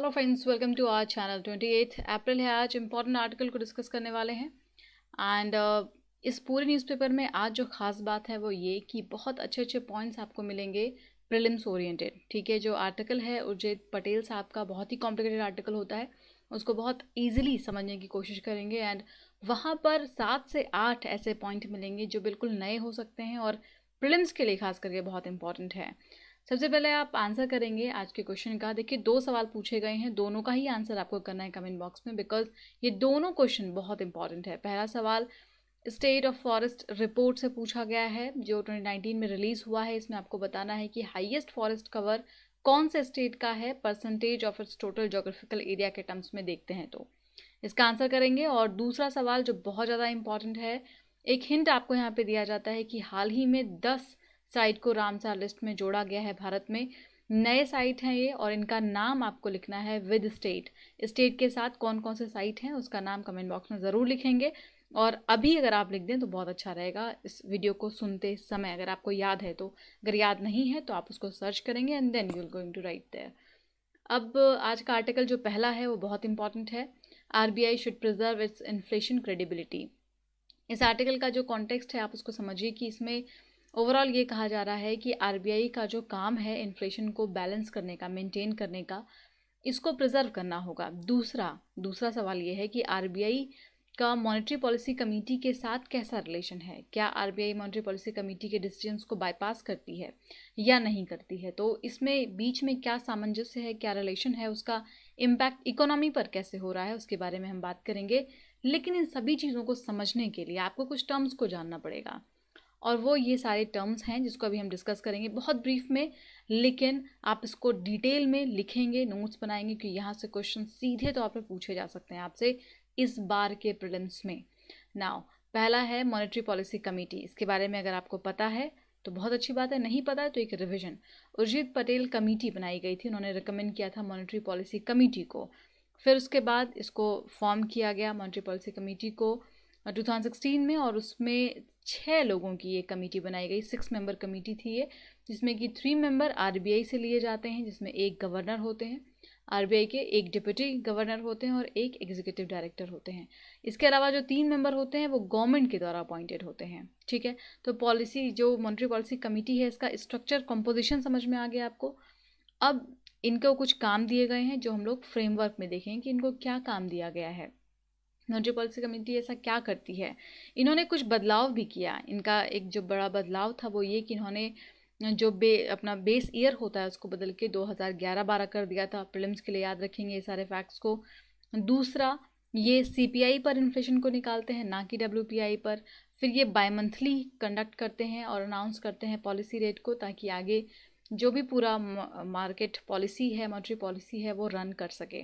Hello friends, welcome to our channel. 28 अप्रैल है आज। इम्पॉर्टेंट आर्टिकल को डिस्कस करने वाले हैं एंड इस पूरे न्यूज़पेपर में आज जो खास बात है वो ये कि बहुत अच्छे अच्छे पॉइंट्स आपको मिलेंगे प्रीलिम्स ओरिएंटेड। ठीक है, जो आर्टिकल है उर्जित पटेल साहब का बहुत ही कॉम्प्लिकेटेड आर्टिकल होता है, उसको बहुत ईजिली समझने की कोशिश करेंगे एंड वहाँ पर 7 से 8 ऐसे पॉइंट मिलेंगे जो बिल्कुल नए हो सकते हैं और प्रीलिम्स के लिए खास करके बहुत इंपॉर्टेंट है। सबसे पहले आप आंसर करेंगे आज के क्वेश्चन का। देखिए, 2 सवाल पूछे गए हैं, दोनों का ही आंसर आपको करना है कमेंट बॉक्स में, बिकॉज ये दोनों क्वेश्चन बहुत इंपॉर्टेंट है। पहला सवाल स्टेट ऑफ फॉरेस्ट रिपोर्ट से पूछा गया है जो 2019 में रिलीज हुआ है। इसमें आपको बताना है कि हाईएस्ट फॉरेस्ट कवर कौन से स्टेट का है percentage of its total geographical area के टर्म्स में देखते हैं तो इसका आंसर करेंगे। और दूसरा सवाल जो बहुत ज़्यादा इंपॉर्टेंट है, एक हिंट आपको यहाँ पे दिया जाता है कि हाल ही में 10 साइट को रामसार लिस्ट में जोड़ा गया है। भारत में नए साइट हैं ये और इनका नाम आपको लिखना है विद स्टेट। स्टेट के साथ कौन कौन से साइट हैं उसका नाम कमेंट बॉक्स में ज़रूर लिखेंगे। और अभी अगर आप लिख दें तो बहुत अच्छा रहेगा इस वीडियो को सुनते समय, अगर आपको याद है तो। अगर याद नहीं है तो आप उसको सर्च करेंगे and then you are going to write there. अब आज का आर्टिकल जो पहला है वो बहुत इंपॉर्टेंट है। RBI should preserve it's inflation credibility. इस आर्टिकल का जो कॉन्टेक्स्ट है आप उसको समझिए कि इसमें ओवरऑल ये कहा जा रहा है कि आरबीआई का जो काम है इन्फ्लेशन को बैलेंस करने का, मेंटेन करने का, इसको प्रिजर्व करना होगा। दूसरा सवाल ये है कि आरबीआई का मॉनेटरी पॉलिसी कमेटी के साथ कैसा रिलेशन है। क्या आरबीआई मॉनेटरी पॉलिसी कमेटी के डिसीजंस को बाईपास करती है या नहीं करती है, तो इसमें बीच में क्या सामंजस्य है, क्या रिलेशन है, उसका इम्पैक्ट इकोनॉमी पर कैसे हो रहा है, उसके बारे में हम बात करेंगे। लेकिन इन सभी चीज़ों को समझने के लिए आपको कुछ टर्म्स को जानना पड़ेगा और वो ये सारे टर्म्स हैं जिसको अभी हम डिस्कस करेंगे बहुत ब्रीफ में। लेकिन आप इसको डिटेल में लिखेंगे, नोट्स बनाएंगे कि यहाँ से क्वेश्चन सीधे तौर पर पूछे जा सकते हैं आपसे इस बार के प्रीलिम्स में। नाउ पहला है मॉनेटरी पॉलिसी कमेटी। इसके बारे में अगर आपको पता है तो बहुत अच्छी बात है, नहीं पता है तो एक रिविजन। उर्जित पटेल कमेटी बनाई गई थी, उन्होंने रिकमेंड किया था मॉनेटरी पॉलिसी कमेटी को। फिर उसके बाद इसको फॉर्म किया गया मॉनेटरी पॉलिसी कमेटी को 2016 में और उसमें 6 लोगों की ये कमेटी बनाई गई। 6 मेंबर कमेटी थी ये, जिसमें कि 3 मेंबर आरबीआई से लिए जाते हैं, जिसमें एक गवर्नर होते हैं आरबीआई के, एक डिप्टी गवर्नर होते हैं और एक एग्जीक्यूटिव डायरेक्टर होते हैं। इसके अलावा जो 3 मेंबर होते हैं वो गवर्नमेंट के द्वारा अपॉइंटेड होते हैं। ठीक है, तो पॉलिसी जो मॉनेटरी पॉलिसी कमेटी है इसका स्ट्रक्चर कंपोजिशन समझ में आ गया आपको। अब इनको कुछ काम दिए गए हैं जो हम लोग फ्रेमवर्क में देखेंगे कि इनको क्या काम दिया गया है। मॉनेटरी पॉलिसी कमेटी ऐसा क्या करती है। इन्होंने कुछ बदलाव भी किया। इनका एक जो बड़ा बदलाव था वो ये कि इन्होंने जो अपना बेस ईयर होता है उसको बदल के 2011-12 कर दिया था। प्रीलिम्स के लिए याद रखेंगे ये सारे फैक्ट्स को। दूसरा, ये सीपीआई पर इन्फ्लेशन को निकालते हैं, ना कि डब्ल्यूपीआई पर। फिर ये बाय मंथली कंडक्ट करते हैं और अनाउंस करते हैं पॉलिसी रेट को, ताकि आगे जो भी पूरा मार्केट पॉलिसी है, मॉनेटरी पॉलिसी है, वो रन कर सके।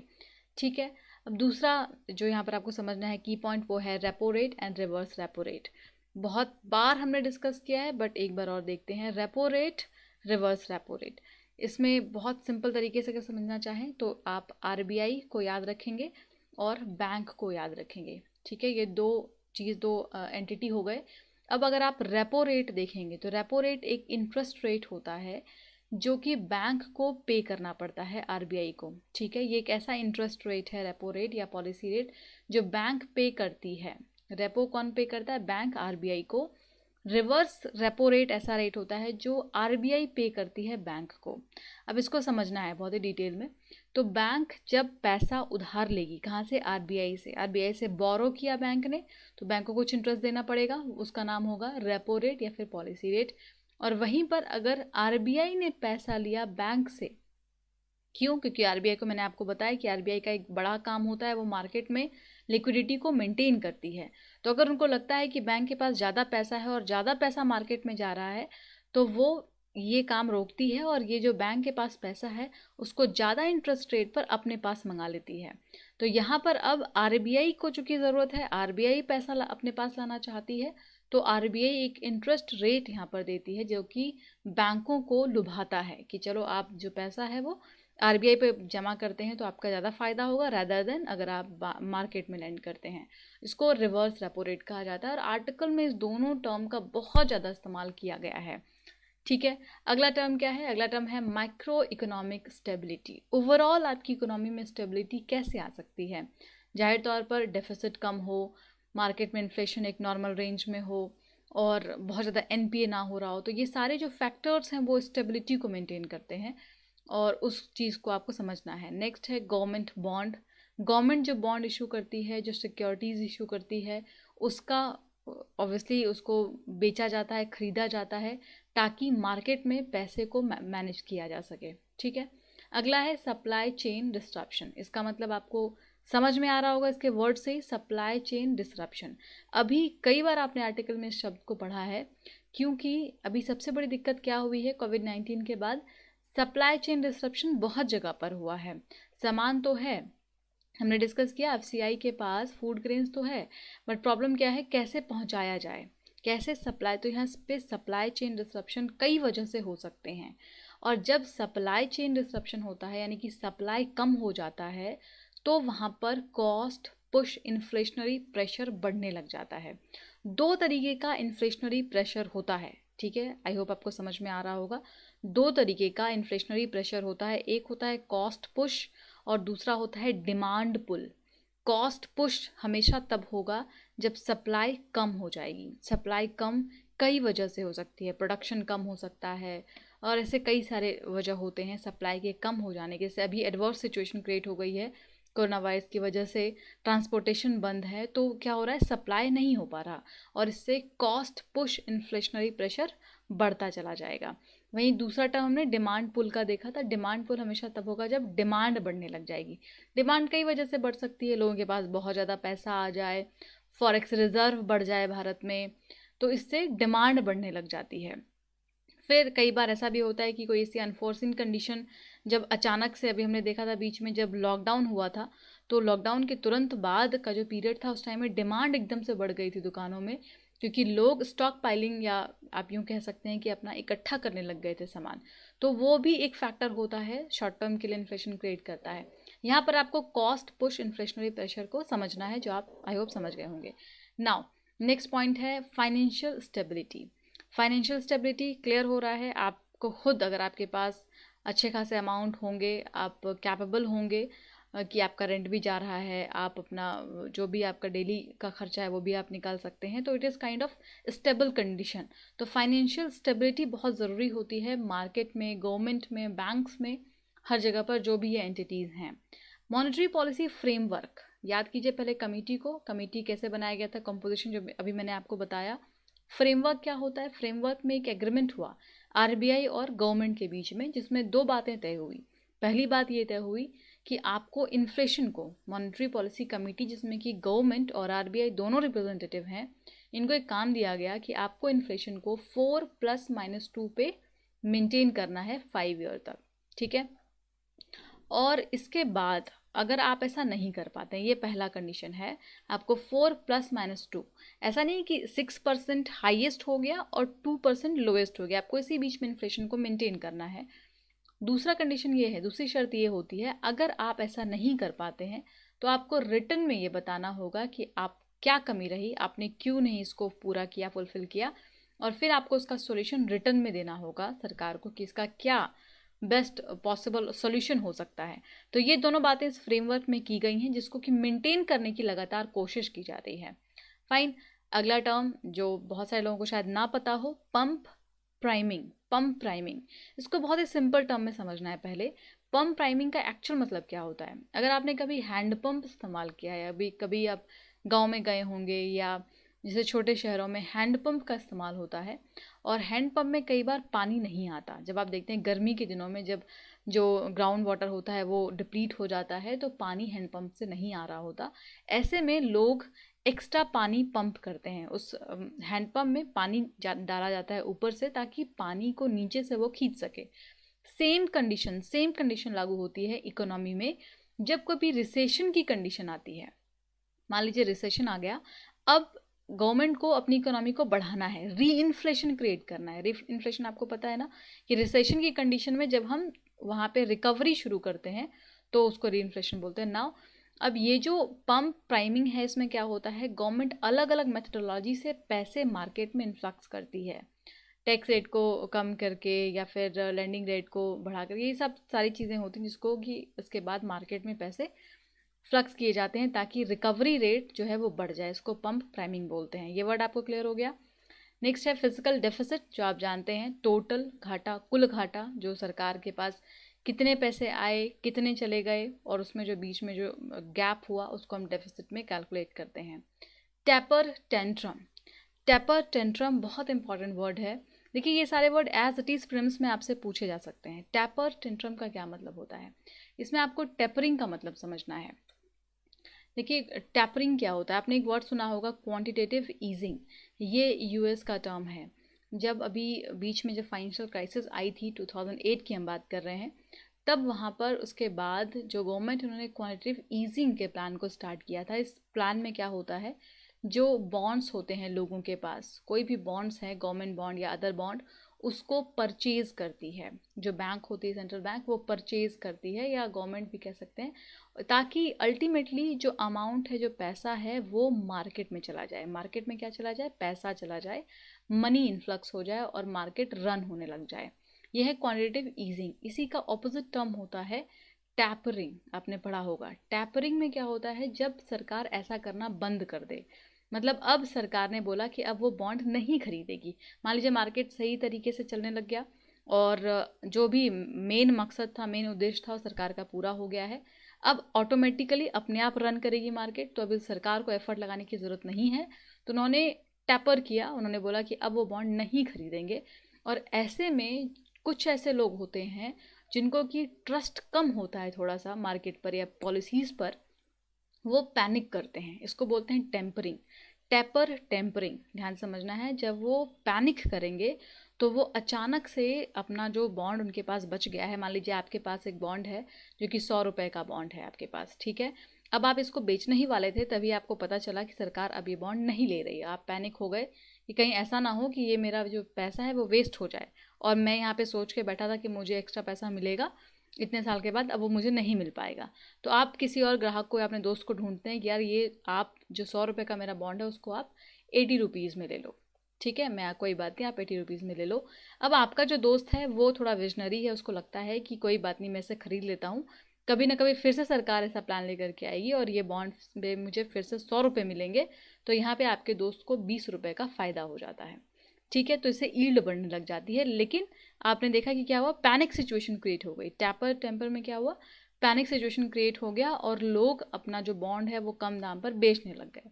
ठीक है, अब दूसरा जो यहाँ पर आपको समझना है की पॉइंट वो है repo rate and reverse repo rate. बहुत बार हमने डिस्कस किया है बट एक बार और देखते हैं। Repo rate, reverse repo rate, इसमें बहुत सिंपल तरीके से अगर समझना चाहें तो आप आरबीआई को याद रखेंगे और बैंक को याद रखेंगे। ठीक है, ये दो एंटिटी हो गए। अब अगर आप रेपो रेट देखेंगे तो रेपो रेट एक इंटरेस्ट रेट होता है जो कि बैंक को पे करना पड़ता है आरबीआई को। ठीक है, ये एक ऐसा इंटरेस्ट रेट है रेपो रेट या पॉलिसी रेट जो बैंक पे करती है। रेपो कौन पे करता है? बैंक आरबीआई को। रिवर्स रेपो रेट ऐसा रेट होता है जो आरबीआई पे करती है बैंक को। अब इसको समझना है बहुत ही डिटेल में। तो बैंक जब पैसा उधार लेगी, कहाँ से? आरबीआई से बोरो किया बैंक ने, तो बैंक को कुछ इंटरेस्ट देना पड़ेगा, उसका नाम होगा रेपो रेट या फिर पॉलिसी रेट। और वहीं पर अगर आरबीआई ने पैसा लिया बैंक से, क्यों? क्योंकि आरबीआई को मैंने आपको बताया कि आरबीआई का एक बड़ा काम होता है वो मार्केट में लिक्विडिटी को मेंटेन करती है। तो अगर उनको लगता है कि बैंक के पास ज़्यादा पैसा है और ज़्यादा पैसा मार्केट में जा रहा है तो वो ये काम रोकती है और ये जो बैंक के पास पैसा है उसको ज़्यादा इंटरेस्ट रेट पर अपने पास मंगा लेती है। तो यहाँ पर अब आरबीआई को चूंकि ज़रूरत है, आरबीआई पैसा अपने पास लाना चाहती है, तो आरबीआई एक इंटरेस्ट रेट यहाँ पर देती है जो कि बैंकों को लुभाता है कि चलो आप जो पैसा है वो आरबीआई पे जमा करते हैं तो आपका ज़्यादा फायदा होगा रादर देन अगर आप मार्केट में लैंड करते हैं। इसको रिवर्स रेपो रेट कहा जाता है और आर्टिकल में इस दोनों टर्म का बहुत ज़्यादा इस्तेमाल किया गया है। ठीक है। अगला टर्म क्या है? अगला टर्म है माइक्रो इकोनॉमिक स्टेबिलिटी। ओवरऑल आपकी इकोनॉमी में स्टेबिलिटी कैसे आ सकती है? जाहिर तौर पर डेफिसिट कम हो, मार्केट में इन्फ्लेशन एक नॉर्मल रेंज में हो और बहुत ज़्यादा एनपीए ना हो रहा हो, तो ये सारे जो फैक्टर्स हैं वो स्टेबिलिटी को मेंटेन करते हैं और उस चीज़ को आपको समझना है। नेक्स्ट है गवर्नमेंट बॉन्ड। गवर्नमेंट जो बॉन्ड इशू करती है, जो सिक्योरिटीज़ इशू करती है, उसका ऑब्वियसली उसको बेचा जाता है, खरीदा जाता है ताकि मार्केट में पैसे को मैनेज किया जा सके। ठीक है। अगला है सप्लाई चेन डिस्ट्रप्शन। इसका मतलब आपको समझ में आ रहा होगा इसके वर्ड से ही, सप्लाई चेन डिस्ट्रप्शन। अभी कई बार आपने आर्टिकल में इस शब्द को पढ़ा है, क्योंकि अभी सबसे बड़ी दिक्कत क्या हुई है कोविड-19 के बाद? सप्लाई चेन डिस्ट्रप्शन बहुत जगह पर हुआ है। सामान तो है, हमने डिस्कस किया एफसीआई के पास फूड ग्रेन्स तो है, बट प्रॉब्लम क्या है, कैसे पहुंचाया जाए, कैसे सप्लाई। तो यहाँ पे सप्लाई चेन डिस्रप्शन कई वजह से हो सकते हैं, और जब सप्लाई चेन डिस्रप्शन होता है यानी कि सप्लाई कम हो जाता है, तो वहाँ पर कॉस्ट पुश इन्फ्लेशनरी प्रेशर बढ़ने लग जाता है। दो तरीके का इन्फ्लेशनरी प्रेशर होता है, ठीक है, आई होप आपको समझ में आ रहा होगा। दो तरीके का इन्फ्लेशनरी प्रेशर होता है, एक होता है कॉस्ट पुश और दूसरा होता है डिमांड पुल। कॉस्ट पुश हमेशा तब होगा जब सप्लाई कम हो जाएगी। सप्लाई कम कई वजह से हो सकती है, प्रोडक्शन कम हो सकता है और ऐसे कई सारे वजह होते हैं सप्लाई के कम हो जाने के। जैसे अभी एडवर्स सिचुएशन क्रिएट हो गई है कोरोना वायरस की वजह से, ट्रांसपोर्टेशन बंद है, तो क्या हो रहा है, सप्लाई नहीं हो पा रहा और इससे कॉस्ट पुश इन्फ्लेशनरी प्रेशर बढ़ता चला जाएगा। वहीं दूसरा टर्म हमने डिमांड पुल का देखा था। डिमांड पुल हमेशा तब होगा जब डिमांड बढ़ने लग जाएगी। डिमांड कई वजह से बढ़ सकती है, लोगों के पास बहुत ज़्यादा पैसा आ जाए, फॉरेक्स रिजर्व बढ़ जाए भारत में, तो इससे डिमांड बढ़ने लग जाती है। फिर कई बार ऐसा भी होता है कि कोई ऐसी अनफोर्सिन कंडीशन, जब अचानक से, अभी हमने देखा था बीच में जब लॉकडाउन हुआ था, तो लॉकडाउन के तुरंत बाद का जो पीरियड था उस टाइम में डिमांड एकदम से बढ़ गई थी दुकानों में, क्योंकि लोग स्टॉक पाइलिंग, या आप यूँ कह सकते हैं कि अपना इकट्ठा करने लग गए थे सामान। तो वो भी एक फैक्टर होता है, शॉर्ट टर्म के लिए इन्फ्लेशन क्रिएट करता है। यहाँ पर आपको कॉस्ट पुश इन्फ्लेशनरी प्रेशर को समझना है, जो आप आई होप समझ गए होंगे। नाउ नेक्स्ट पॉइंट है financial stability. Financial stability clear हो रहा है आपको खुद, अगर आपके पास अच्छे खासे अमाउंट होंगे, आप कैपेबल होंगे कि आपका रेंट भी जा रहा है, आप अपना जो भी आपका डेली का खर्चा है वो भी आप निकाल सकते हैं, तो it is kind of stable condition. तो फाइनेंशियल स्टेबिलिटी बहुत ज़रूरी होती है मार्केट में, गवर्नमेंट में, बैंक्स में, हर जगह पर जो भी ये एंटिटीज़ हैं। मॉनेटरी पॉलिसी फ्रेमवर्क, याद कीजिए पहले कमेटी को, कमेटी कैसे बनाया गया था, कंपोजिशन जो अभी मैंने आपको बताया। फ्रेमवर्क क्या होता है? फ्रेमवर्क में एक एग्रीमेंट हुआ आरबीआई और गवर्नमेंट के बीच में, जिसमें दो बातें तय हुई। पहली बात ये तय हुई कि आपको इन्फ्लेशन को, मॉनेटरी पॉलिसी कमेटी जिसमें कि गवर्नमेंट और आरबीआई दोनों रिप्रेजेंटेटिव हैं, इनको एक काम दिया गया कि आपको इन्फ्लेशन को 4+-2 पे मेंटेन करना है 5 ईयर तक। ठीक है। और इसके बाद अगर आप ऐसा नहीं कर पाते हैं, ये पहला कंडीशन है, आपको 4+-2, ऐसा नहीं कि 6% हाईएस्ट हो गया और 2% लोएस्ट हो गया, आपको इसी बीच में इन्फ्लेशन को मेंटेन करना है। दूसरा कंडीशन ये है, दूसरी शर्त ये होती है, अगर आप ऐसा नहीं कर पाते हैं तो आपको रिटर्न में ये बताना होगा कि आप क्या कमी रही, आपने क्यों नहीं इसको पूरा किया, फुलफिल किया, और फिर आपको उसका सॉल्यूशन रिटर्न में देना होगा सरकार को कि इसका क्या बेस्ट पॉसिबल सॉल्यूशन हो सकता है। तो ये दोनों बातें इस फ्रेमवर्क में की गई हैं, जिसको कि मेंटेन करने की लगातार कोशिश की जा रही है। फाइन। अगला टर्म जो बहुत सारे लोगों को शायद ना पता हो, पंप प्राइमिंग। पंप प्राइमिंग, इसको बहुत ही सिंपल टर्म में समझना है पहले। पंप प्राइमिंग का एक्चुअल मतलब क्या होता है? अगर आपने कभी हैंड पंप इस्तेमाल किया है, अभी कभी आप गांव में गए होंगे या जैसे छोटे शहरों में हैंड पंप का इस्तेमाल होता है, और हैंड पंप में कई बार पानी नहीं आता। जब आप देखते हैं गर्मी के दिनों में, जब जो ग्राउंड वाटर होता है वो डिप्लीट हो जाता है, तो पानी हैंड पंप से नहीं आ रहा होता। ऐसे में लोग एक्स्ट्रा पानी पंप करते हैं, उस हैंड पंप में पानी डाला जाता है ऊपर से, ताकि पानी को नीचे से वो खींच सके। सेम कंडीशन लागू होती है इकोनॉमी में। जब कभी रिसेशन की कंडीशन आती है, मान लीजिए रिसेशन आ गया, अब गवर्नमेंट को अपनी इकोनॉमी को बढ़ाना है, री इन्फ्लेशन क्रिएट करना है। री इन्फ्लेशन आपको पता है ना, कि रिसेशन की कंडीशन में जब हम वहाँ पे रिकवरी शुरू करते हैं तो उसको री इन्फ्लेशन बोलते हैं। नाउ अब ये जो पंप प्राइमिंग है, इसमें क्या होता है, गवर्नमेंट अलग अलग मेथडोलॉजी से पैसे मार्केट में इन्फ्लक्स करती है। टैक्स रेट को कम करके या फिर लेंडिंग रेट को बढ़ा करके, ये सब सारी चीज़ें होती हैं जिसको कि उसके बाद मार्केट में पैसे फ्लक्स किए जाते हैं ताकि रिकवरी रेट जो है वो बढ़ जाए। इसको पंप प्राइमिंग बोलते हैं। ये वर्ड आपको क्लियर हो गया। नेक्स्ट है फिजिकल डेफिसिट, जो आप जानते हैं टोटल घाटा, कुल घाटा, जो सरकार के पास कितने पैसे आए, कितने चले गए, और उसमें जो बीच में जो गैप हुआ उसको हम डेफिसिट में कैलकुलेट करते हैं। टेपर टेंट्रम, टेपर टेंट्रम बहुत इंपॉर्टेंट वर्ड है। देखिए ये सारे word as it is prelims में आपसे पूछे जा सकते हैं। टेपर टेंट्रम का क्या मतलब होता है, इसमें आपको टेपरिंग का मतलब समझना है। देखिए टैपरिंग क्या होता है, आपने एक वर्ड सुना होगा क्वांटिटेटिव ईजिंग, ये यूएस का टर्म है। जब अभी बीच में जब फाइनेंशियल क्राइसिस आई थी 2008 की हम बात कर रहे हैं, तब वहाँ पर उसके बाद जो गवर्नमेंट उन्होंने क्वांटिटेटिव ईजिंग के प्लान को स्टार्ट किया था। इस प्लान में क्या होता है, जो बॉन्ड्स होते हैं लोगों के पास, कोई भी बॉन्ड्स है, गवर्नमेंट बॉन्ड या अदर बॉन्ड, उसको परचेज करती है जो बैंक होती है, सेंट्रल बैंक, वो परचेज करती है, या गवर्नमेंट भी कह सकते हैं, ताकि अल्टीमेटली जो अमाउंट है, जो पैसा है, वो मार्केट में चला जाए। मार्केट में क्या चला जाए, पैसा चला जाए, मनी इन्फ्लक्स हो जाए और मार्केट रन होने लग जाए। यह है क्वांटिटेटिव ईजिंग। इसी का ऑपोजिट टर्म होता है टैपरिंग। आपने पढ़ा होगा। टैपरिंग में क्या होता है, जब सरकार ऐसा करना बंद कर दे, मतलब अब सरकार ने बोला कि अब वो बॉन्ड नहीं खरीदेगी। मान लीजिए मार्केट सही तरीके से चलने लग गया और जो भी मेन मकसद था, मेन उद्देश्य था, वो सरकार का पूरा हो गया है। अब ऑटोमेटिकली अपने आप रन करेगी मार्केट, तो अभी सरकार को एफर्ट लगाने की ज़रूरत नहीं है। तो उन्होंने टैपर किया, उन्होंने बोला कि अब वो बॉन्ड नहीं खरीदेंगे। और ऐसे में कुछ ऐसे लोग होते हैं जिनको कि ट्रस्ट कम होता है थोड़ा सा मार्केट पर या पॉलिसीज़ पर, वो पैनिक करते हैं। इसको बोलते हैं टेम्परिंग, टेपर टेम्परिंग। ध्यान समझना है, जब वो पैनिक करेंगे तो वो अचानक से अपना जो बॉन्ड उनके पास बच गया है, मान लीजिए आपके पास एक बॉन्ड है जो कि 100 रुपये का बॉन्ड है आपके पास, ठीक है। अब आप इसको बेचने ही वाले थे, तभी आपको पता चला कि सरकार अब ये बॉन्ड नहीं ले रही है। आप पैनिक हो गए कि कहीं ऐसा ना हो कि ये मेरा जो पैसा है वो वेस्ट हो जाए, और मैं यहाँ पे सोच के बैठा था कि मुझे एक्स्ट्रा पैसा मिलेगा इतने साल के बाद, अब वो मुझे नहीं मिल पाएगा। तो आप किसी और ग्राहक को या अपने दोस्त को ढूंढते हैं कि यार ये आप जो 100 रुपये का मेरा बॉन्ड है उसको आप 80 रुपीज़ में ले लो, ठीक है, मैं कोई बात नहीं, आप 80 रुपीज़ में ले लो। अब आपका जो दोस्त है वो थोड़ा विजनरी है, उसको लगता है कि कोई बात नहीं, मैं इसे खरीद लेता हूँ, कभी ना कभी फिर से सरकार ऐसा प्लान लेकर के आएगी और ये बॉन्ड में मुझे फिर से 100 रुपये मिलेंगे। तो यहाँ पे आपके दोस्त को 20 रुपये का फ़ायदा हो जाता है, ठीक है। तो इससे ईल्ड बढ़ने लग जाती है। लेकिन आपने देखा कि क्या हुआ, पैनिक सिचुएशन क्रिएट हो गई। टैपर टेम्पर में क्या हुआ, पैनिक सिचुएशन क्रिएट हो गया और लोग अपना जो बॉन्ड है वो कम दाम पर बेचने लग गए।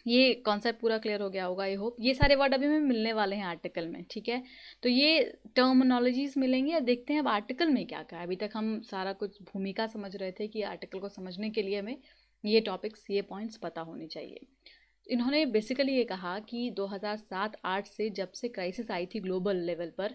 ये कॉन्सेप्ट पूरा क्लियर हो गया होगा, आई होप। ये सारे वर्ड अभी में मिलने वाले हैं आर्टिकल में, ठीक है। तो ये टर्मिनोलॉजीज मिलेंगे। या देखते हैं अब आर्टिकल में क्या क्या है। अभी तक हम सारा कुछ भूमिका समझ रहे थे कि आर्टिकल को समझने के लिए हमें ये टॉपिक्स, ये पॉइंट्स पता होने चाहिए। इन्होंने बेसिकली ये कहा कि 2007-8 से जब से क्राइसिस आई थी ग्लोबल लेवल पर,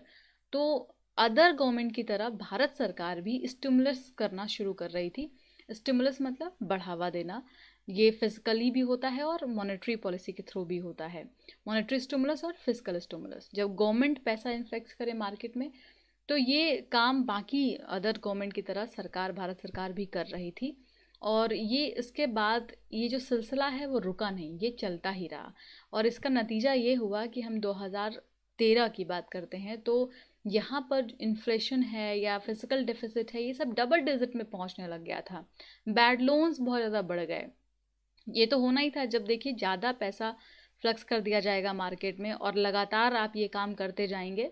तो अदर गवर्नमेंट की तरह भारत सरकार भी स्टिमुलस करना शुरू कर रही थी। स्टिमुलस मतलब बढ़ावा देना। ये फिजिकली भी होता है और मॉनेटरी पॉलिसी के थ्रू भी होता है। मॉनेटरी स्टिमुलस और फिजिकल स्टिमुलस, जब गवर्नमेंट पैसा इन्फ्लेक्ट करे मार्केट में, तो ये काम बाकी अदर गवर्नमेंट की तरह सरकार, भारत सरकार भी कर रही थी। और ये इसके बाद ये जो सिलसिला है वो रुका नहीं, ये चलता ही रहा। और इसका नतीजा ये हुआ कि हम 2013 की बात करते हैं तो यहाँ पर इन्फ्लेशन है या फिजिकल डेफिसिट है, ये सब डबल डिजिट में पहुँचने लग गया था। बैड लोन्स बहुत ज़्यादा बढ़ गए। ये तो होना ही था। जब देखिए ज़्यादा पैसा फ्लक्स कर दिया जाएगा मार्केट में और लगातार आप ये काम करते जाएंगे,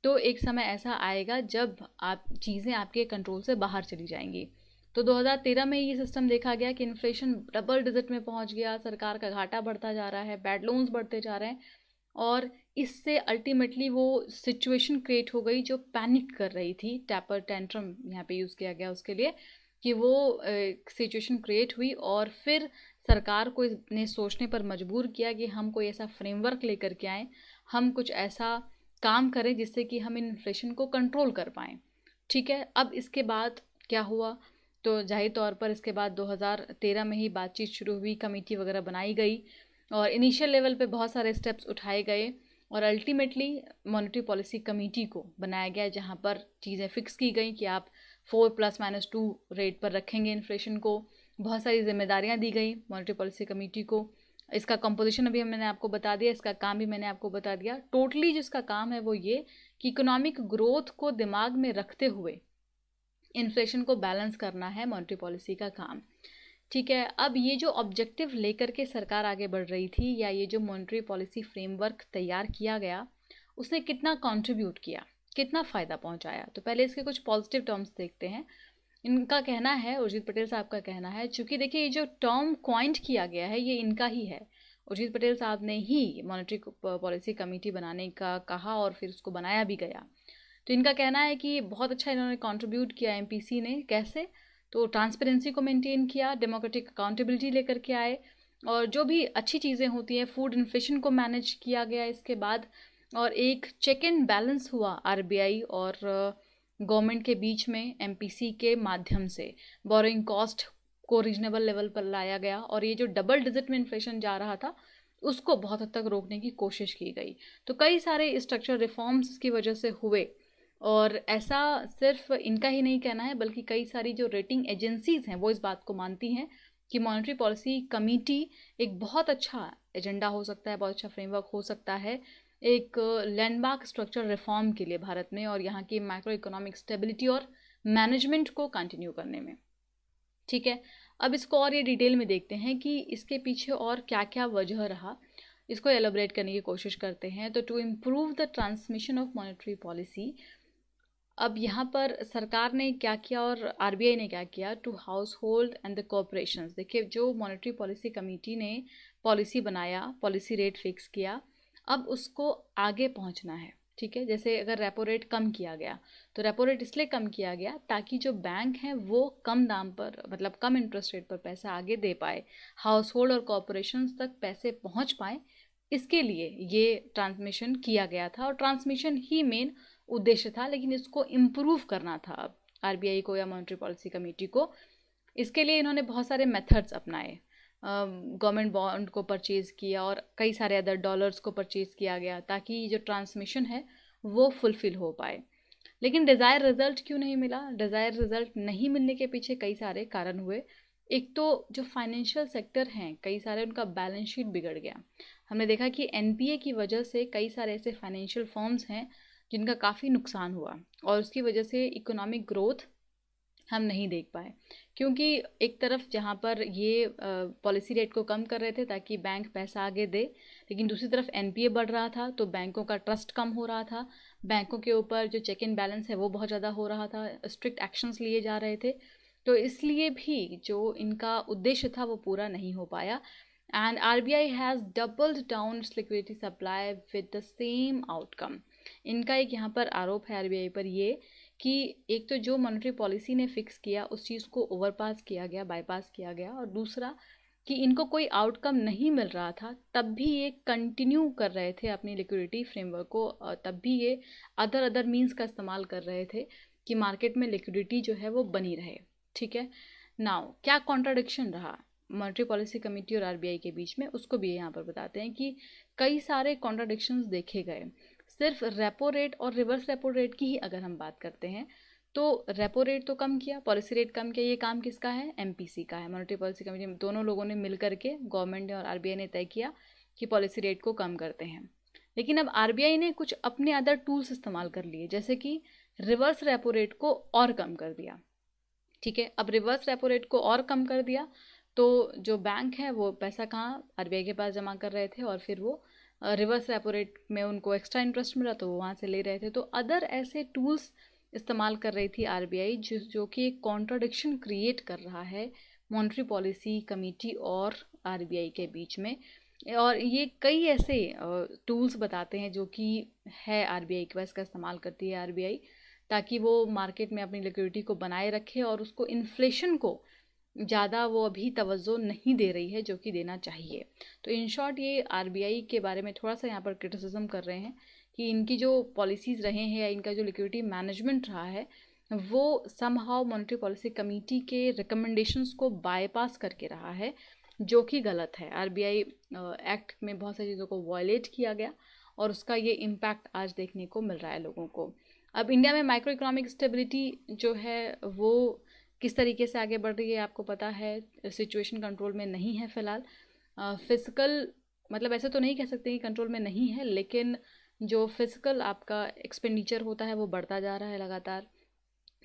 तो एक समय ऐसा आएगा जब आप चीज़ें आपके कंट्रोल से बाहर चली जाएंगी। तो 2013 में ये सिस्टम देखा गया कि इन्फ्लेशन डबल डिजिट में पहुंच गया, सरकार का घाटा बढ़ता जा रहा है, बैड लोन्स बढ़ते जा रहे हैं, और इससे अल्टीमेटली वो सिचुएशन क्रिएट हो गई जो पैनिक कर रही थी। टैपर टेंट्रम यहाँ पे यूज़ किया गया उसके लिए, कि वो सिचुएशन क्रिएट हुई और फिर सरकार को ने सोचने पर मजबूर किया कि हम कोई ऐसा फ्रेमवर्क लेकर के आएँ, हम कुछ ऐसा काम करें जिससे कि हम इन्फ्लेशन को कंट्रोल कर पाएँ, ठीक है। अब इसके बाद क्या हुआ, तो जाहिर तौर पर इसके बाद 2013 में ही बातचीत शुरू हुई, कमेटी वगैरह बनाई गई और इनिशियल लेवल पे बहुत सारे स्टेप्स उठाए गए, और अल्टीमेटली मॉनेटरी पॉलिसी कमेटी को बनाया गया जहाँ पर चीज़ें फिक्स की गई कि आप 4+-2 रेट पर रखेंगे इन्फ्लेशन को। बहुत सारी जिम्मेदारियां दी गई मॉनेटरी पॉलिसी कमेटी को। इसका कंपोजिशन अभी मैंने आपको बता दिया, इसका काम भी मैंने आपको बता दिया। टोटली जिसका काम है वो ये कि इकोनॉमिक ग्रोथ को दिमाग में रखते हुए इन्फ्लेशन को बैलेंस करना है मॉनेटरी पॉलिसी का काम। ठीक है, अब ये जो ऑब्जेक्टिव लेकर के सरकार आगे बढ़ रही थी, या ये जो मॉनेटरी पॉलिसी फ्रेमवर्क तैयार किया गया, उसने कितना कंट्रीब्यूट किया, कितना फ़ायदा पहुंचाया। तो पहले इसके कुछ पॉजिटिव टर्म्स देखते हैं। इनका कहना है, उर्जित पटेल साहब का कहना है, चूंकि देखिए ये जो टर्म क्वाइंट किया गया है ये इनका ही है। उर्जित पटेल साहब ने ही मॉनेटरी पॉलिसी कमेटी बनाने का कहा और फिर उसको बनाया भी गया। तो इनका कहना है कि बहुत अच्छा इन्होंने कंट्रीब्यूट किया एमपीसी ने। कैसे? तो ट्रांसपेरेंसी को मेंटेन किया, डेमोक्रेटिक अकाउंटेबिलिटी लेकर के आए, और जो भी अच्छी चीज़ें होती हैं, फूड इन्फ्लेशन को मैनेज किया गया इसके बाद, और एक चेक एंड बैलेंस हुआ आरबीआई और गवर्नमेंट के बीच में एमपीसी के माध्यम से। बोरोइंग कॉस्ट को रीजनेबल लेवल पर लाया गया, और ये जो डबल डिजिट में इन्फ्लेशन जा रहा था उसको बहुत हद तक रोकने की कोशिश की गई। तो कई सारे स्ट्रक्चर रिफॉर्म्स की वजह से हुए, और ऐसा सिर्फ इनका ही नहीं कहना है, बल्कि कई सारी जो रेटिंग एजेंसीज हैं वो इस बात को मानती हैं कि मॉनेटरी पॉलिसी कमेटी एक बहुत अच्छा एजेंडा हो सकता है, बहुत अच्छा फ्रेमवर्क हो सकता है एक लैंडमार्क स्ट्रक्चर रिफॉर्म के लिए भारत में, और यहाँ की मैक्रो इकोनॉमिक स्टेबिलिटी और मैनेजमेंट को कंटिन्यू करने में। ठीक है, अब इसको और ये डिटेल में देखते हैं कि इसके पीछे और क्या क्या वजह रहा, इसको एलोबरेट करने की कोशिश करते हैं। तो to improve the transmission of monetary policy, अब यहाँ पर सरकार ने क्या किया और आरबीआई ने क्या किया, to household and the corporations. देखिए, जो मॉनेटरी पॉलिसी कमेटी ने पॉलिसी बनाया, पॉलिसी रेट फिक्स किया, अब उसको आगे पहुँचना है। ठीक है, जैसे अगर रेपो रेट कम किया गया, तो रेपो रेट इसलिए कम किया गया ताकि जो बैंक हैं वो कम दाम पर, मतलब कम इंटरेस्ट रेट पर पैसा आगे दे पाए, हाउस होल्ड और कॉरपोरेशंस तक पैसे पहुँच पाए। इसके लिए ये ट्रांसमिशन किया गया था, और ट्रांसमिशन ही मेन उद्देश्य था, लेकिन इसको इम्प्रूव करना था अब आरबीआई को या मॉनेटरी पॉलिसी कमेटी को। इसके लिए इन्होंने बहुत सारे मेथड्स अपनाए। गवर्नमेंट बॉन्ड को परचेज़ किया और कई सारे अदर डॉलर्स को परचेज़ किया गया ताकि जो ट्रांसमिशन है वो फुलफिल हो पाए। लेकिन डिज़ायर रिजल्ट क्यों नहीं मिला? डिज़ायर रिजल्ट नहीं मिलने के पीछे कई सारे कारण हुए। एक तो जो फाइनेंशियल सेक्टर हैं, कई सारे उनका बैलेंस शीट बिगड़ गया। हमने देखा कि एनपीए की वजह से कई सारे ऐसे फाइनेंशियल फर्म्स हैं जिनका काफ़ी नुकसान हुआ, और उसकी वजह से इकोनॉमिक ग्रोथ हम नहीं देख पाए। क्योंकि एक तरफ जहाँ पर ये पॉलिसी रेट को कम कर रहे थे ताकि बैंक पैसा आगे दे, लेकिन दूसरी तरफ एनपीए बढ़ रहा था, तो बैंकों का ट्रस्ट कम हो रहा था, बैंकों के ऊपर जो चेक एंड बैलेंस है वो बहुत ज़्यादा हो रहा था, स्ट्रिक्ट एक्शंस लिए जा रहे थे। तो इसलिए भी जो इनका उद्देश्य था वो पूरा नहीं हो पाया। And RBI has doubled down it's liquidity supply with the same outcome. इनका एक यहाँ पर आरोप है आरबीआई पर ये कि एक तो जो मॉनेटरी पॉलिसी ने फिक्स किया उस चीज़ को ओवरपास किया गया, बाईपास किया गया, और दूसरा कि इनको कोई आउटकम नहीं मिल रहा था तब भी ये कंटिन्यू कर रहे थे अपनी लिक्विडिटी फ्रेमवर्क को, तब भी ये अदर अदर मीन्स का इस्तेमाल कर रहे थे कि मार्केट में लिक्विडिटी जो है वो बनी रहे। ठीक है, नाउ क्या कॉन्ट्राडिक्शन रहा मॉनेटरी पॉलिसी कमेटी और आरबीआई के बीच में, उसको भी यहाँ पर बताते हैं कि कई सारे कॉन्ट्राडिक्शंस देखे गए। सिर्फ रेपो रेट और रिवर्स रेपो रेट की ही अगर हम बात करते हैं, तो रेपो रेट तो कम किया, पॉलिसी रेट कम किया, ये काम किसका है? एमपीसी का है। मॉनेटरी पॉलिसी कमेटी में दोनों लोगों ने मिल करके, गवर्नमेंट ने और आरबीआई ने तय किया कि पॉलिसी रेट को कम करते हैं। लेकिन अब आरबीआई ने कुछ अपने अदर टूल्स इस्तेमाल कर लिए, जैसे कि रिवर्स रेपो रेट को और कम कर दिया। ठीक है, अब रिवर्स रेपो रेट को और कम कर दिया तो जो बैंक है वो पैसा कहाँ आरबीआई के पास जमा कर रहे थे, और फिर वो रिवर्स रेपो रेट में उनको एक्स्ट्रा इंटरेस्ट मिला तो वो वहाँ से ले रहे थे। तो अदर ऐसे टूल्स इस्तेमाल कर रही थी आरबीआई जो कि एक कॉन्ट्राडिक्शन क्रिएट कर रहा है मॉनेटरी पॉलिसी कमेटी और आरबीआई के बीच में। और ये कई ऐसे टूल्स बताते हैं जो कि है आरबीआई के पास, का इस्तेमाल करती है आरबीआई ताकि वो मार्केट में अपनी लिक्विडिटी को बनाए रखे, और उसको इन्फ्लेशन को ज़्यादा वो अभी तवज्जो नहीं दे रही है जो कि देना चाहिए। तो इन शॉर्ट ये आरबीआई के बारे में थोड़ा सा यहाँ पर क्रिटिसिज्म कर रहे हैं कि इनकी जो पॉलिसीज़ रहे हैं या इनका जो लिक्विडिटी मैनेजमेंट रहा है वो समहाउ मॉनेटरी पॉलिसी कमेटी के रिकमेंडेशंस को बाईपास करके रहा है, जो कि गलत है। आरबीआई एक्ट में बहुत सारी चीज़ों को वायलेट किया गया, और उसका ये इम्पैक्ट आज देखने को मिल रहा है लोगों को। अब इंडिया में माइक्रो इकोनॉमिक स्टेबिलिटी जो है वो किस तरीके से आगे बढ़ रही है आपको पता है, सिचुएशन कंट्रोल में नहीं है फ़िलहाल। फिजिकल, मतलब ऐसे तो नहीं कह सकते कि कंट्रोल में नहीं है, लेकिन जो फिजिकल आपका एक्सपेंडिचर होता है वो बढ़ता जा रहा है लगातार।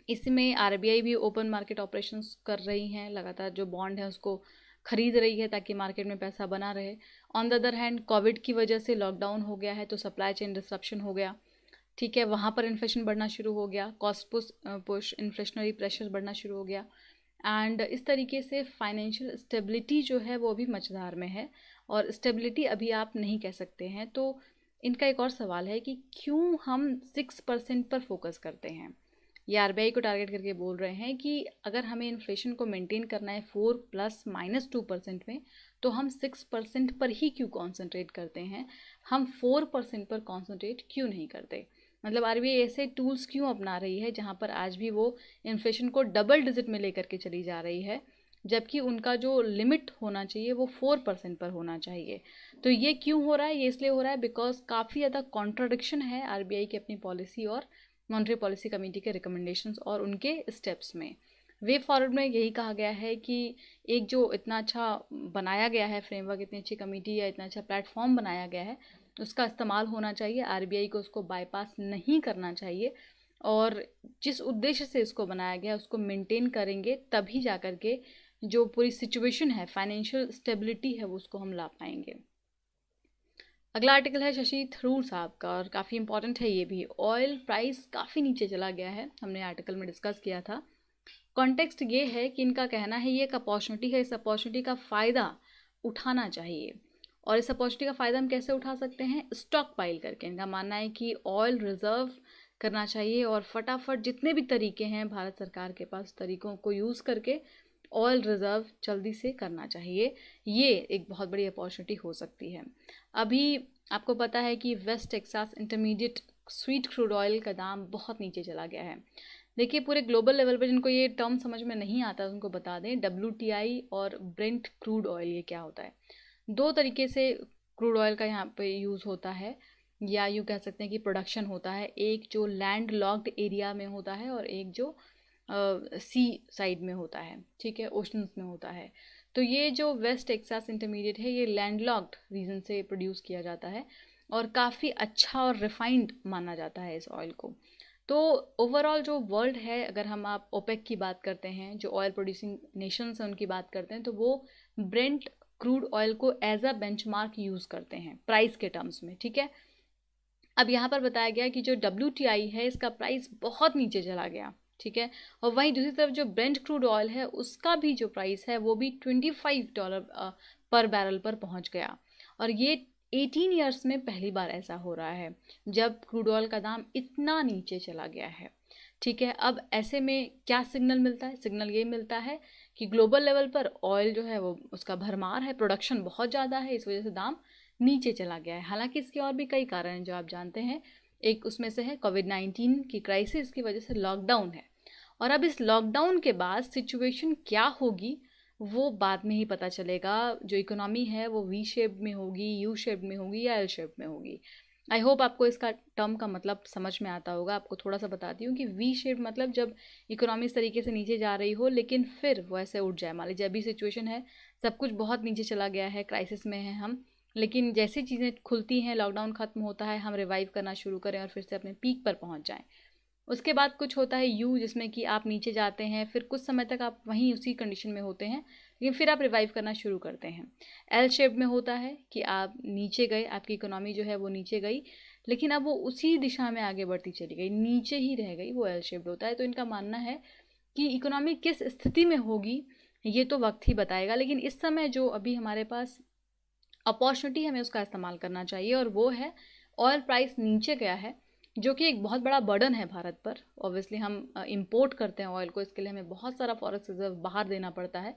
इसमें आरबीआई भी ओपन मार्केट ऑपरेशंस कर रही हैं, लगातार जो बॉन्ड है उसको खरीद रही है ताकि मार्केट में पैसा बना रहे। On the other hand Covid की वजह से लॉकडाउन हो गया है तो सप्लाई चेन डिसरप्शन हो गया, ठीक है, वहाँ पर इन्फ्लेशन बढ़ना शुरू हो गया, कॉस्ट पुश इन्फ्लेशनरी प्रेशर बढ़ना शुरू हो गया। एंड इस तरीके से फाइनेंशियल स्टेबिलिटी जो है वो भी मझधार में है, और स्टेबिलिटी अभी आप नहीं कह सकते हैं। तो इनका एक और सवाल है कि क्यों हम 6% पर फोकस करते हैं। ये आरबीआई को टारगेट करके बोल रहे हैं कि अगर हमें इन्फ्लेशन को मेंटेन करना है 4 ± 2% में, तो हम 6% पर ही क्यों कॉन्सेंट्रेट करते हैं, हम 4% पर कॉन्सेंट्रेट क्यों नहीं करते। मतलब आरबीआई ऐसे टूल्स क्यों अपना रही है जहाँ पर आज भी वो इन्फ्लेशन को डबल डिजिट में लेकर के चली जा रही है, जबकि उनका जो लिमिट होना चाहिए वो 4% पर होना चाहिए। तो ये क्यों हो रहा है, ये इसलिए हो रहा है बिकॉज काफ़ी ज़्यादा कॉन्ट्राडिक्शन है आरबीआई की अपनी पॉलिसी और मॉनेटरी पॉलिसी कमेटी के रिकमेंडेशंस और उनके स्टेप्स में। वे फॉरवर्ड में यही कहा गया है कि एक जो इतना अच्छा बनाया गया है फ्रेमवर्क, इतनी अच्छी कमेटी या इतना अच्छा प्लेटफॉर्म बनाया गया है, उसका इस्तेमाल होना चाहिए, आरबीआई को उसको बाईपास नहीं करना चाहिए, और जिस उद्देश्य से इसको बनाया गया है उसको मेंटेन करेंगे तभी जा कर के जो पूरी सिचुएशन है, फाइनेंशियल स्टेबिलिटी है, वो उसको हम ला पाएंगे। अगला आर्टिकल है शशि थरूर साहब का, और काफ़ी इंपॉर्टेंट है ये भी। ऑयल प्राइस काफ़ी नीचे चला गया है, हमने आर्टिकल में डिस्कस किया था। कॉन्टेक्स्ट ये है कि इनका कहना है ये एक अपॉर्चुनिटी है, इस अपॉर्चुनिटी का फ़ायदा उठाना चाहिए। और इस अपॉर्चुनिटी का फ़ायदा हम कैसे उठा सकते हैं, स्टॉक पाइल करके। इनका मानना है कि ऑयल रिजर्व करना चाहिए और फटाफट जितने भी तरीके हैं भारत सरकार के पास, तरीकों को यूज़ करके ऑयल रिज़र्व जल्दी से करना चाहिए। ये एक बहुत बड़ी अपॉर्चुनिटी हो सकती है। अभी आपको पता है कि West Texas intermediate sweet crude oil का दाम बहुत नीचे चला गया है। देखिए, पूरे ग्लोबल लेवल पर जिनको ये टर्म समझ में नहीं आता उनको बता दें, WTI और ब्रेंट क्रूड ऑयल ये क्या होता है। दो तरीके से क्रूड ऑयल का यहाँ पे यूज़ होता है, या यूँ कह सकते हैं कि प्रोडक्शन होता है। एक जो लैंड लॉक्ड एरिया में होता है और एक जो सी साइड में होता है, ठीक है, ओशंस में होता है। तो ये जो वेस्ट टेक्सास इंटरमीडिएट है ये लैंडलॉक्ड रीजन से प्रोड्यूस किया जाता है और काफ़ी अच्छा और रिफाइंड माना जाता है इस ऑयल को। तो ओवरऑल जो वर्ल्ड है, अगर हम आप ओपेक की बात करते हैं, जो ऑयल प्रोड्यूसिंग नेशंस हैं उनकी बात करते हैं, तो वो ब्रेंट क्रूड ऑयल को एज अ बेंचमार्क यूज़ करते हैं प्राइस के टर्म्स में, ठीक है। अब यहाँ पर बताया गया कि जो WTI है इसका प्राइस बहुत नीचे चला गया, ठीक है, और वहीं दूसरी तरफ जो ब्रेंट क्रूड ऑयल है उसका भी जो प्राइस है वो भी $25 पर बैरल पर पहुँच गया। और ये 18 ईयर्स में पहली बार ऐसा हो रहा है जब क्रूड ऑयल का दाम इतना नीचे चला गया है, ठीक है। अब ऐसे में क्या सिग्नल मिलता है, सिग्नल ये मिलता है कि ग्लोबल लेवल पर ऑयल जो है वो उसका भरमार है, प्रोडक्शन बहुत ज़्यादा है, इस वजह से दाम नीचे चला गया है। हालांकि इसके और भी कई कारण हैं जो आप जानते हैं। एक उसमें से है कोविड-19 की क्राइसिस की वजह से लॉकडाउन है, और अब इस लॉकडाउन के बाद सिचुएशन क्या होगी वो बाद में ही पता चलेगा। जो इकोनॉमी है वो वी शेप में होगी, यू शेप में होगी या एल शेप में होगी। आई होप आपको इसका टर्म का मतलब समझ में आता होगा। आपको थोड़ा सा बताती हूँ कि वी शेप मतलब जब इकोनॉमी इस तरीके से नीचे जा रही हो लेकिन फिर वो ऐसे उठ जाए। मान लीजिए अभी सिचुएशन है, सब कुछ बहुत नीचे चला गया है, क्राइसिस में है हम, लेकिन जैसी चीज़ें खुलती हैं, लॉकडाउन ख़त्म होता है, हम रिवाइव करना शुरू करें और फिर से अपने पीक पर पहुंच जाएं। उसके बाद कुछ होता है यू, जिसमें कि आप नीचे जाते हैं, फिर कुछ समय तक आप वहीं उसी कंडीशन में होते हैं, लेकिन फिर आप रिवाइव करना शुरू करते हैं। एल शेप में होता है कि आप नीचे गए, आपकी इकोनॉमी जो है वो नीचे गई, लेकिन अब वो उसी दिशा में आगे बढ़ती चली गई, नीचे ही रह गई, वो एल शेप्ड होता है। तो इनका मानना है कि इकोनॉमी किस स्थिति में होगी ये तो वक्त ही बताएगा, लेकिन इस समय जो अभी हमारे पास अपॉर्चुनिटी हमें उसका इस्तेमाल करना चाहिए, और वो है ऑयल प्राइस नीचे गया है, जो कि एक बहुत बड़ा बर्डन है भारत पर। ऑब्वियसली हम इंपोर्ट करते हैं ऑयल को, इसके लिए हमें बहुत सारा फॉरेक्स रिजर्व बाहर देना पड़ता है।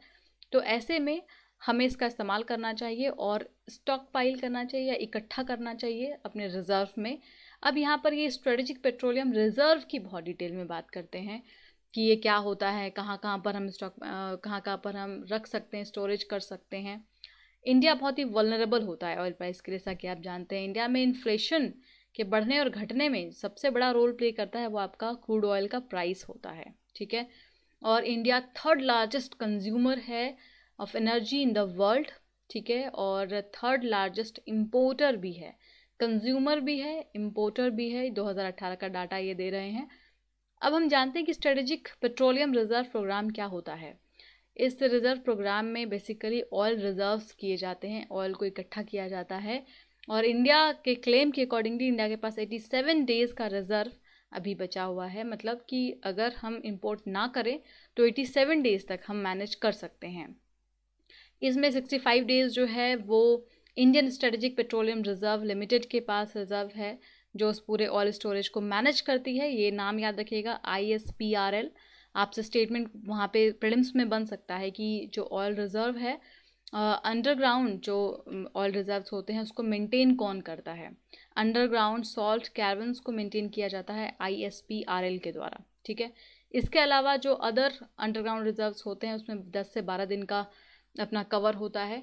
तो ऐसे में हमें इसका इस्तेमाल करना चाहिए और स्टॉक पाइल करना चाहिए या इकट्ठा करना चाहिए अपने रिजर्व में। अब यहाँ पर ये स्ट्रेटेजिक पेट्रोलियम रिजर्व की बहुत डिटेल में बात करते हैं कि ये क्या होता है, कहाँ कहाँ पर हम स्टॉक कहाँ कहाँ पर हम रख सकते हैं, स्टोरेज कर सकते हैं। इंडिया बहुत ही वल्नरेबल होता है ऑयल प्राइस के लिए, जैसा कि आप जानते हैं। इंडिया में इन्फ्लेशन के बढ़ने और घटने में सबसे बड़ा रोल प्ले करता है वो आपका क्रूड ऑयल का प्राइस होता है, ठीक है। और इंडिया थर्ड लार्जेस्ट कंज्यूमर है of energy in the world, ठीक है, और थर्ड लार्जेस्ट इम्पोर्टर भी है, कंज्यूमर भी है, इम्पोर्टर भी है। 2018 का डाटा ये दे रहे हैं। अब हम जानते हैं कि स्ट्रेटेजिक पेट्रोलियम रिजर्व प्रोग्राम क्या होता है। इस रिजर्व प्रोग्राम में बेसिकली ऑयल रिजर्व्स किए जाते हैं, ऑयल को इकट्ठा किया जाता है, और इंडिया के क्लेम के अकॉर्डिंगली इंडिया के पास 87 डेज़ का रिजर्व अभी बचा हुआ है। मतलब कि अगर हम इंपोर्ट ना करें तो 87 डेज़ तक हम मैनेज कर सकते हैं। इसमें 65 डेज़ जो है वो Indian strategic petroleum reserve limited के पास रिजर्व है, जो उस पूरे ऑयल स्टोरेज को मैनेज करती है। ये नाम याद रखिएगा, ISPRL। आपसे स्टेटमेंट वहाँ पे प्रीलिम्स में बन सकता है कि जो ऑयल रिजर्व है, अंडरग्राउंड जो ऑयल रिजर्व्स होते हैं उसको मेंटेन कौन करता है। अंडरग्राउंड सॉल्ट कैवर्न्स को मेंटेन किया जाता है ISPRL के द्वारा, ठीक है। इसके अलावा जो अदर अंडरग्राउंड रिजर्व्स होते हैं उसमें 10 से 12 दिन का अपना कवर होता है।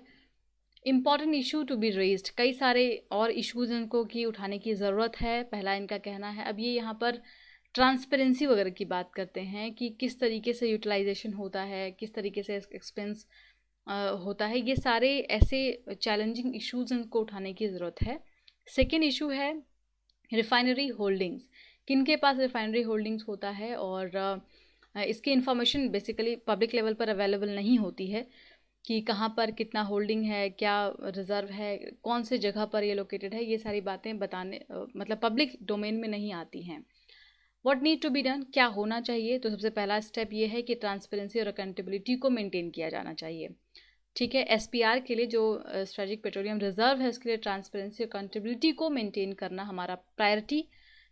Important issue to be raised, कई सारे और इश्यूज इनको की उठाने की ज़रूरत है। पहला इनका कहना है, अब ये यहाँ पर ट्रांसपेरेंसी वगैरह की बात करते हैं कि किस तरीके से यूटिलाइजेशन होता है, किस तरीके से एक्सपेंस होता है। ये सारे ऐसे चैलेंजिंग इश्यूज इनको उठाने की ज़रूरत है। सेकेंड इशू है रिफाइनरी होल्डिंग्स, किनके पास रिफाइनरी होल्डिंग्स होता है, और इसकी इंफॉर्मेशन बेसिकली पब्लिक लेवल पर अवेलेबल नहीं होती है कि कहाँ पर कितना होल्डिंग है, क्या रिज़र्व है, कौन से जगह पर ये लोकेटेड है। ये सारी बातें बताने मतलब पब्लिक डोमेन में नहीं आती हैं। What need to be done, क्या होना चाहिए, तो सबसे पहला स्टेप ये है कि ट्रांसपेरेंसी और अकाउंटेबिलिटी को मेंटेन किया जाना चाहिए, ठीक है। SPR के लिए जो स्ट्रेटेजिक पेट्रोलियम रिजर्व है उसके लिए ट्रांसपेरेंसी और अकाउंटेबिलिटी को मेंटेन करना हमारा प्रायोरिटी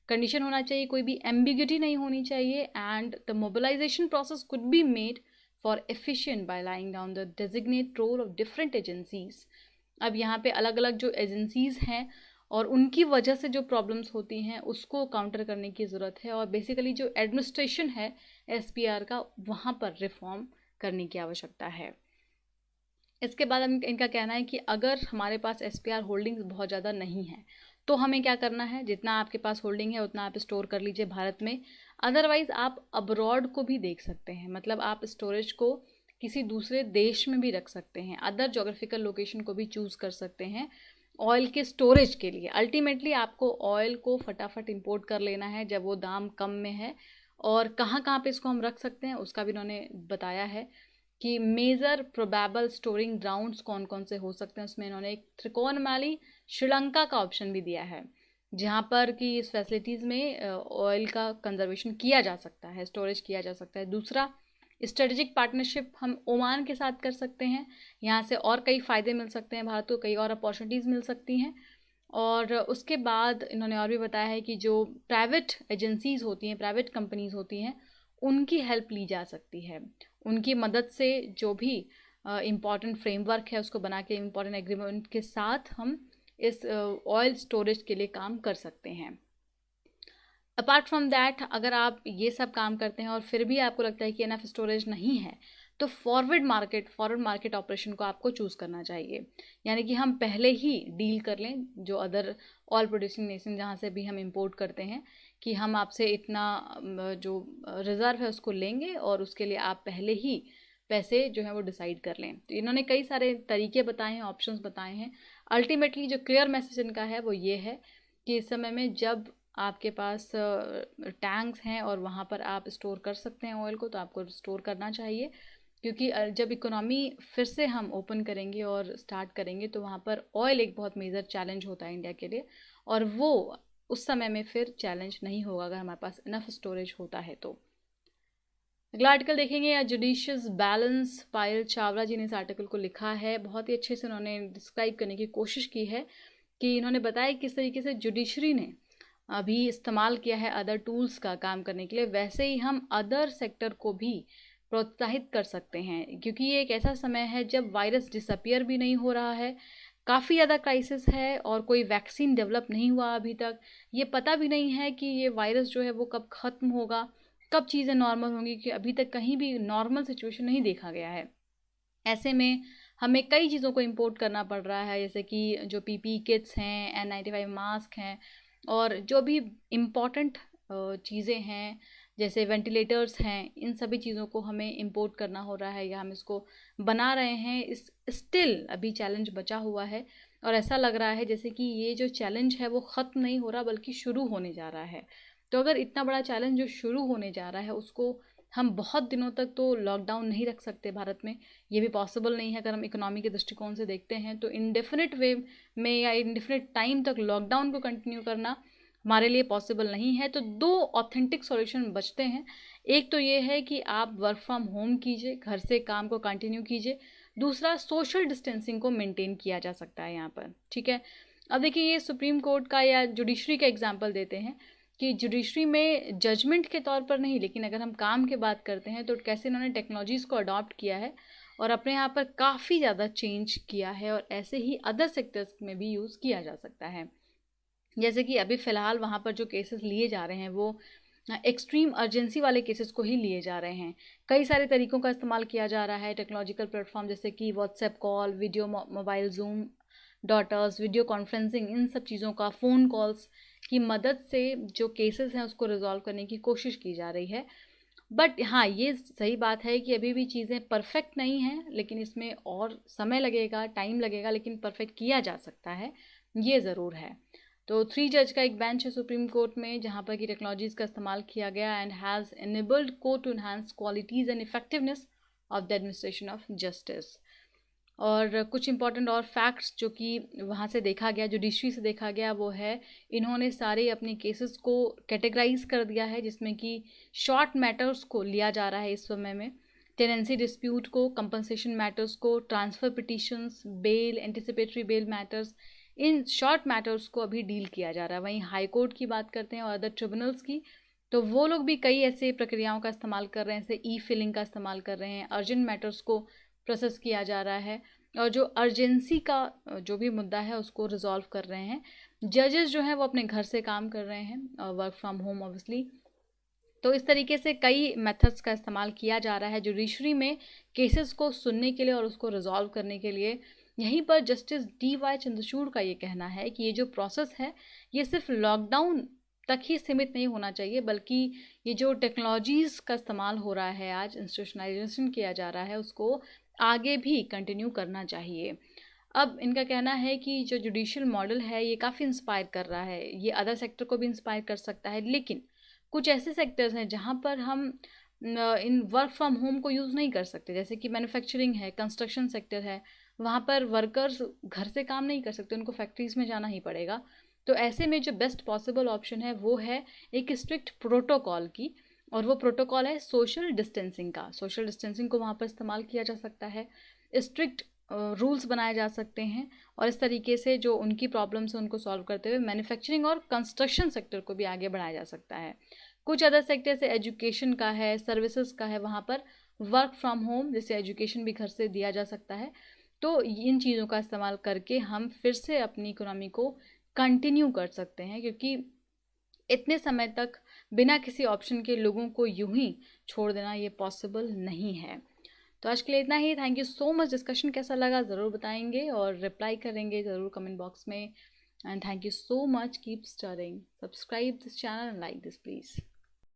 कंडीशन होना चाहिए। कोई भी एम्बिग्यूटी नहीं होनी चाहिए, and the mobilisation process could be made for efficient by laying down the designate role of different agencies. अब यहाँ पे अलग अलग जो एजेंसीज हैं और उनकी वजह से जो प्रॉब्लम्स होती हैं उसको काउंटर करने की ज़रूरत है, और बेसिकली जो एडमिनिस्ट्रेशन है SPR का वहाँ पर रिफॉर्म करने की आवश्यकता है। इसके बाद इनका कहना है कि अगर हमारे पास SPR होल्डिंग्स बहुत ज़्यादा नहीं है तो हमें क्या करना है, जितना आपके पास होल्डिंग है उतना आप स्टोर कर लीजिए भारत में। अदरवाइज़ आप अब्रॉड को भी देख सकते हैं, मतलब आप स्टोरेज को किसी दूसरे देश में भी रख सकते हैं, अदर जोग्राफिकल लोकेशन को भी चूज़ कर सकते हैं ऑयल के स्टोरेज के लिए। अल्टीमेटली आपको ऑयल को फटाफट इंपोर्ट कर लेना है जब वो दाम कम में है, और कहाँ कहाँ पे इसको हम रख सकते हैं उसका भी इन्होंने बताया है कि मेजर प्रोबेबल स्टोरिंग ग्राउंड्स कौन कौन से हो सकते हैं। उसमें इन्होंने एक त्रिकोणमाली श्रीलंका का ऑप्शन भी दिया है, जहाँ पर कि इस फैसिलिटीज़ में ऑयल का कंजर्वेशन किया जा सकता है, स्टोरेज किया जा सकता है। दूसरा, स्ट्रेटेजिक पार्टनरशिप हम ओमान के साथ कर सकते हैं, यहाँ से और कई फ़ायदे मिल सकते हैं भारत को, कई और अपॉर्चुनिटीज़ मिल सकती हैं। और उसके बाद इन्होंने और भी बताया है कि जो प्राइवेट एजेंसीज़ होती हैं, प्राइवेट कंपनीज़ होती हैं, उनकी हेल्प ली जा सकती है। उनकी मदद से जो भी इम्पॉर्टेंट फ्रेमवर्क है उसको बना के इम्पॉर्टेंट एग्रीमेंट के साथ हम इस ऑयल स्टोरेज के लिए काम कर सकते हैं। अपार्ट फ्रॉम दैट, अगर आप ये सब काम करते हैं और फिर भी आपको लगता है कि एनफ स्टोरेज नहीं है, तो फॉरवर्ड मार्केट ऑपरेशन को आपको चूज़ करना चाहिए। यानी कि हम पहले ही डील कर लें जो अदर ऑयल प्रोड्यूसिंग नेशन जहाँ से भी हम इंपोर्ट करते हैं, कि हम आपसे इतना जो रिज़र्व है उसको लेंगे और उसके लिए आप पहले ही पैसे जो है वो डिसाइड कर लें। तो इन्होंने कई सारे तरीके बताए हैं, ऑप्शंस बताए हैं। अल्टीमेटली जो क्लियर मैसेज इनका है वो ये है कि इस समय में जब आपके पास टैंक्स हैं और वहाँ पर आप स्टोर कर सकते हैं ऑयल को, तो आपको स्टोर करना चाहिए, क्योंकि जब इकोनॉमी फिर से हम ओपन करेंगे और स्टार्ट करेंगे तो वहाँ पर ऑयल एक बहुत मेजर चैलेंज होता है इंडिया के लिए, और वो उस समय में फिर चैलेंज नहीं होगा अगर हमारे पास इनफ स्टोरेज होता है तो। अगला आर्टिकल देखेंगे, या जुडिशियस बैलेंस। पायल चावला जी ने इस आर्टिकल को लिखा है, बहुत ही अच्छे से उन्होंने डिस्क्राइब करने की कोशिश की है कि इन्होंने बताया किस तरीके से जुडिशरी ने अभी इस्तेमाल किया है अदर टूल्स का काम करने के लिए, वैसे ही हम अदर सेक्टर को भी प्रोत्साहित कर सकते हैं, क्योंकि ये एक ऐसा समय है जब वायरस डिसअपियर भी नहीं हो रहा है, काफ़ी ज़्यादा क्राइसिस है और कोई वैक्सीन डेवलप नहीं हुआ अभी तक। ये पता भी नहीं है कि ये वायरस जो है वो कब ख़त्म होगा, कब चीज़ें नॉर्मल होंगी, कि अभी तक कहीं भी नॉर्मल सिचुएशन नहीं देखा गया है। ऐसे में हमें कई चीज़ों को इंपोर्ट करना पड़ रहा है, जैसे कि जो PPE किट्स हैं, N95 मास्क हैं, और जो भी इम्पॉर्टेंट चीज़ें हैं, जैसे वेंटिलेटर्स हैं, इन सभी चीज़ों को हमें इंपोर्ट करना हो रहा है या हम इसको बना रहे हैं। इस स्टिल अभी चैलेंज बचा हुआ है और ऐसा लग रहा है जैसे कि ये जो चैलेंज है वो ख़त्म नहीं हो रहा बल्कि शुरू होने जा रहा है। तो अगर इतना बड़ा चैलेंज जो शुरू होने जा रहा है उसको हम बहुत दिनों तक तो लॉकडाउन नहीं रख सकते भारत में, ये भी पॉसिबल नहीं है। अगर हम इकोनॉमी के दृष्टिकोण से देखते हैं तो इनडेफिनिट वे में या इनडेफिनिट टाइम तक लॉकडाउन को कंटिन्यू करना हमारे लिए पॉसिबल नहीं है। तो दो ऑथेंटिक सॉल्यूशन बचते हैं। एक तो ये है कि आप वर्क फ्रॉम होम कीजिए, घर से काम को कंटिन्यू कीजिए। दूसरा, सोशल डिस्टेंसिंग को मेंटेन किया जा सकता है यहाँ पर, ठीक है। अब देखिए, ये सुप्रीम कोर्ट का या जुडिशरी का एग्जाम्पल देते हैं कि जुडिशरी में जजमेंट के तौर पर नहीं, लेकिन अगर हम काम की बात करते हैं तो कैसे इन्होंने टेक्नोलॉजीज़ को अडॉप्ट किया है और अपने यहाँ पर काफ़ी ज़्यादा चेंज किया है, और ऐसे ही अदर सेक्टर्स में भी यूज़ किया जा सकता है। जैसे कि अभी फ़िलहाल वहाँ पर जो केसेस लिए जा रहे हैं वो एक्सट्रीम अर्जेंसी वाले केसेस को ही लिए जा रहे हैं। कई सारे तरीक़ों का इस्तेमाल किया जा रहा है, टेक्नोलॉजिकल प्लेटफॉर्म जैसे कि WhatsApp call, video mobile Zoom, डॉटर्स, वीडियो कॉन्फ्रेंसिंग, इन सब चीज़ों का, फ़ोन कॉल्स की मदद से जो केसेस हैं उसको रिजॉल्व करने की कोशिश की जा रही है। बट हाँ, ये सही बात है कि अभी भी चीज़ें परफेक्ट नहीं हैं, लेकिन इसमें और समय लगेगा, टाइम लगेगा, लेकिन परफेक्ट किया जा सकता है, ये ज़रूर है। तो 3 जज का एक बेंच है सुप्रीम कोर्ट में जहाँ पर कि टेक्नोलॉजीज़ का इस्तेमाल किया गया and has enabled court to enhance qualities and effectiveness of the administration of justice. और कुछ इंपॉर्टेंट और फैक्ट्स जो कि वहाँ से देखा गया, जुडिशरी से देखा गया, वो है इन्होंने सारे अपने केसेस को कैटेगराइज कर दिया है, जिसमें कि शॉर्ट मैटर्स को लिया जा रहा है इस समय में, टेनेंसी डिस्प्यूट को, कंपनसेशन मैटर्स को, transfer petitions, bail, anticipatory bail matters, in short matters को अभी डील किया जा रहा है। वहीं हाई कोर्ट की बात करते हैं और अदर ट्रिब्यूनल्स की, तो वो लोग भी कई ऐसे प्रक्रियाओं का इस्तेमाल कर रहे हैं, जैसे ई फिलिंग का इस्तेमाल कर रहे हैं, अर्जेंट मैटर्स को प्रोसेस किया जा रहा है और जो अर्जेंसी का जो भी मुद्दा है उसको रिजॉल्व कर रहे हैं। जजेस जो हैं वो अपने घर से काम कर रहे हैं, वर्क फ्रॉम होम ऑब्वियसली। तो इस तरीके से कई मेथड्स का इस्तेमाल किया जा रहा है जुडिशरी में केसेस को सुनने के लिए और उसको रिजॉल्व करने के लिए। यहीं पर जस्टिस DY चंद्रचूड़ का ये कहना है कि ये जो प्रोसेस है ये सिर्फ लॉकडाउन तक ही सीमित नहीं होना चाहिए, बल्कि ये जो टेक्नोलॉजीज़ का इस्तेमाल हो रहा है, आज इंस्टीट्यूशनलाइजेशन किया जा रहा है, उसको आगे भी कंटिन्यू करना चाहिए। अब इनका कहना है कि जो जुडिशियल मॉडल है ये काफ़ी इंस्पायर कर रहा है, ये अदर सेक्टर को भी इंस्पायर कर सकता है, लेकिन कुछ ऐसे सेक्टर्स हैं जहाँ पर हम इन वर्क फ्रॉम होम को यूज़ नहीं कर सकते, जैसे कि मैन्युफैक्चरिंग है, कंस्ट्रक्शन सेक्टर है। वहाँ पर वर्कर्स घर से काम नहीं कर सकते, उनको फैक्ट्रीज़ में जाना ही पड़ेगा। तो ऐसे में जो बेस्ट पॉसिबल ऑप्शन है वो है एक स्ट्रिक्ट प्रोटोकॉल की, और वो प्रोटोकॉल है सोशल डिस्टेंसिंग का। सोशल डिस्टेंसिंग को वहाँ पर इस्तेमाल किया जा सकता है, स्ट्रिक्ट रूल्स बनाए जा सकते हैं, और इस तरीके से जो उनकी प्रॉब्लम्स हैं उनको सॉल्व करते हुए मैन्युफैक्चरिंग और कंस्ट्रक्शन सेक्टर को भी आगे बढ़ाया जा सकता है। कुछ अदर सेक्टर से एजुकेशन का है, सर्विसेज का है, वहाँ पर वर्क फ्रॉम होम जैसे एजुकेशन भी घर से दिया जा सकता है। तो इन चीज़ों का इस्तेमाल करके हम फिर से अपनी इकोनॉमी को कंटिन्यू कर सकते हैं, क्योंकि इतने समय तक बिना किसी ऑप्शन के लोगों को यूं ही छोड़ देना ये पॉसिबल नहीं है। तो आज के लिए इतना ही। Thank you so much. Discussion कैसा लगा ज़रूर बताएंगे और रिप्लाई करेंगे ज़रूर कमेंट बॉक्स में। And thank you so much. Keep sharing, subscribe this channel and like this please.